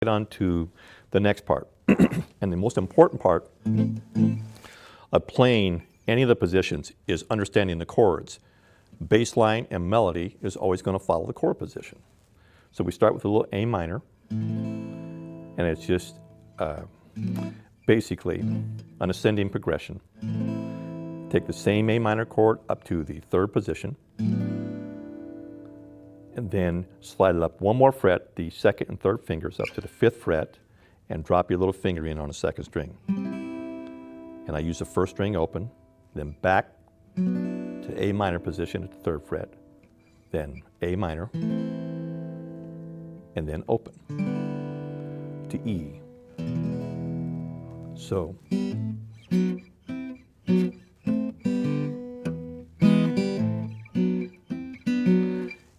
get on to the next part. And the most important part of playing any of the positions is understanding the chords. Bass line and melody is always going to follow the chord position. So we start with a little A minor, and it's just basically an ascending progression. Take the same A minor chord up to the third position, and then slide it up one more fret, the second and third fingers up to the fifth fret, and drop your little finger in on the second string. And I use the first string open, then back to A minor position at the third fret, then A minor, and then open to E. So,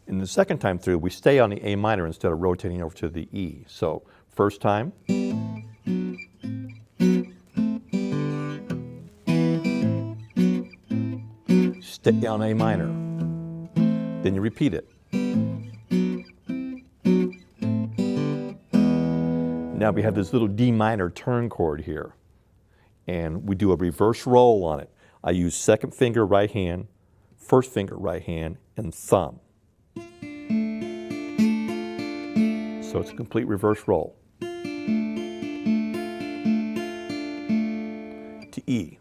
in the second time through, we stay on the A minor instead of rotating over to the E. So, first time, stay on A minor, then you repeat it. Now we have this little D minor turn chord here, and we do a reverse roll on it. I use second finger right hand, first finger right hand, and thumb. So it's a complete reverse roll. To E.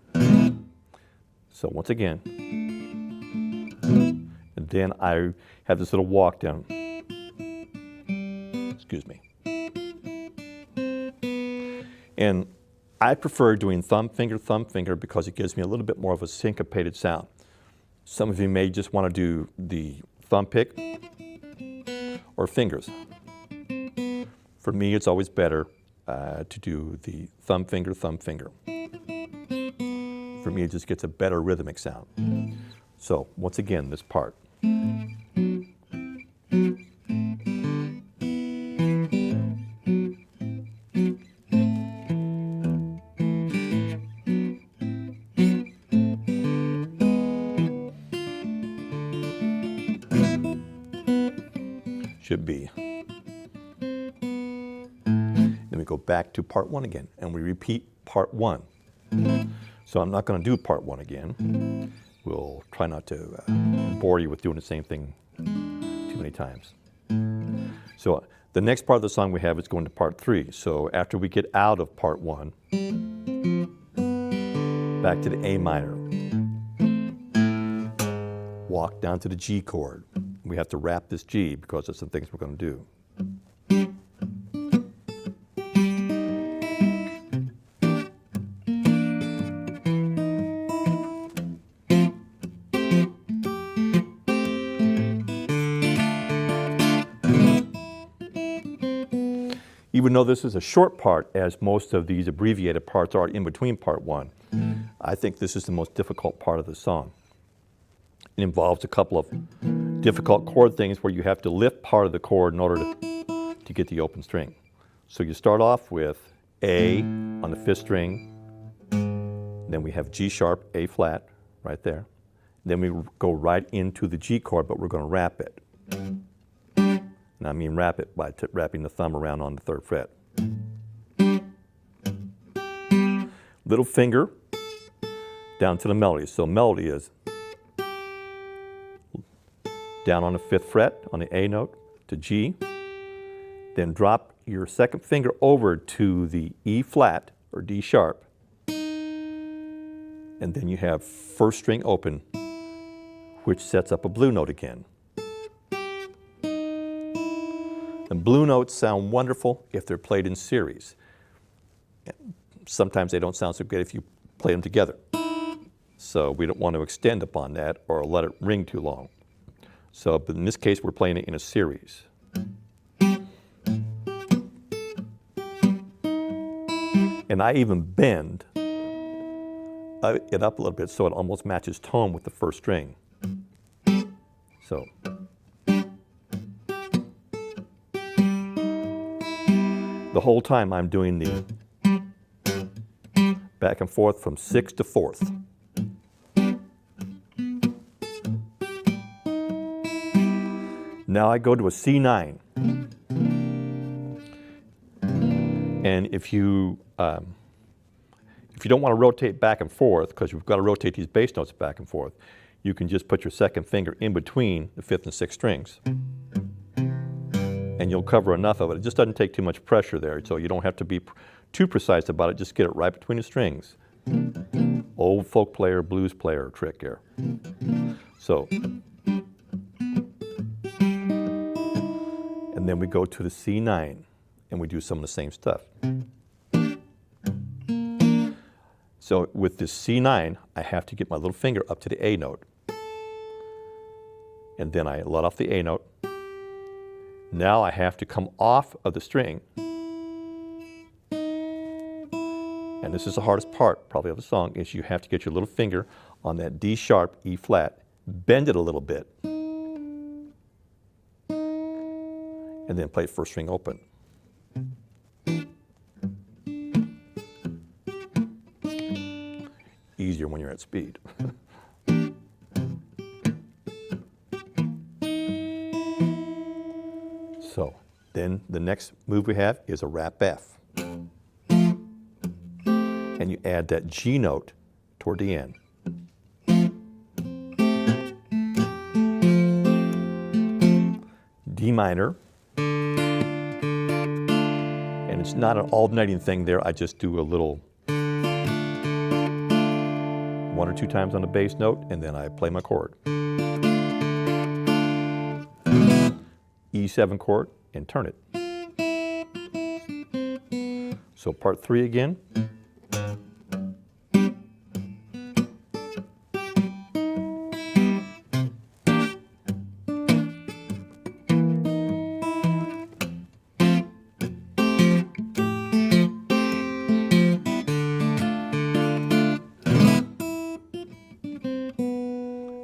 So once again, and then I have this little walk down. Excuse me. And I prefer doing thumb finger, because it gives me a little bit more of a syncopated sound. Some of you may just want to do the thumb pick or fingers. For me, it's always better to do the thumb finger. For me, it just gets a better rhythmic sound. So once again, this part. Should be. Then we go back to part one again, and we repeat part one. So I'm not going to do part one again. We'll try not to bore you with doing the same thing too many times. So the next part of the song we have is going to part three. So after we get out of part one, back to the A minor. Walk down to the G chord. We have to wrap this G because of some things we're going to do. Even though this is a short part, as most of these abbreviated parts are in between part one, I think this is the most difficult part of the song. It involves a couple of difficult chord things where you have to lift part of the chord in order to get the open string. So you start off with A on the fifth string, then we have G sharp, A flat, right there. Then we go right into the G chord, but we're going to wrap it. And I mean wrap it by wrapping the thumb around on the third fret. Little finger down to the melody. So melody is down on the fifth fret on the A note to G. Then drop your second finger over to the E flat or D sharp. And then you have first string open, which sets up a blue note again. And blue notes sound wonderful if they're played in series. Sometimes they don't sound so good if you play them together. So we don't want to extend upon that or let it ring too long. So, but in this case, we're playing it in a series. And I even bend it up a little bit so it almost matches tone with the first string. So. The whole time I'm doing the back and forth from sixth to fourth. Now I go to a C9. And if you don't want to rotate back and forth, because you've got to rotate these bass notes back and forth, you can just put your second finger in between the 5th and 6th strings. And you'll cover enough of it. It just doesn't take too much pressure there, so you don't have to be too precise about it. Just get it right between the strings. Old folk player, blues player trick here. So, and then we go to the C9, and we do some of the same stuff. So with this C9, I have to get my little finger up to the A note. And then I let off the A note. Now I have to come off of the string. And this is the hardest part, probably, of the song, is you have to get your little finger on that D sharp, E flat, bend it a little bit, and then play first string open. Easier when you're at speed. So then the next move we have is a rap F. And you add that G note toward the end. D minor. And it's not an alternating thing there. I just do a little 1 or 2 times on the bass note, and then I play my chord. E7 chord, and turn it. So part 3 again.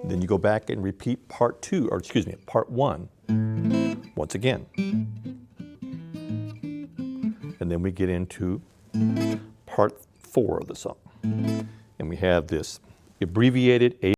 Then you go back and repeat part 2, or excuse me, part 1, once again. And then we get into part 4 of the song. And we have this abbreviated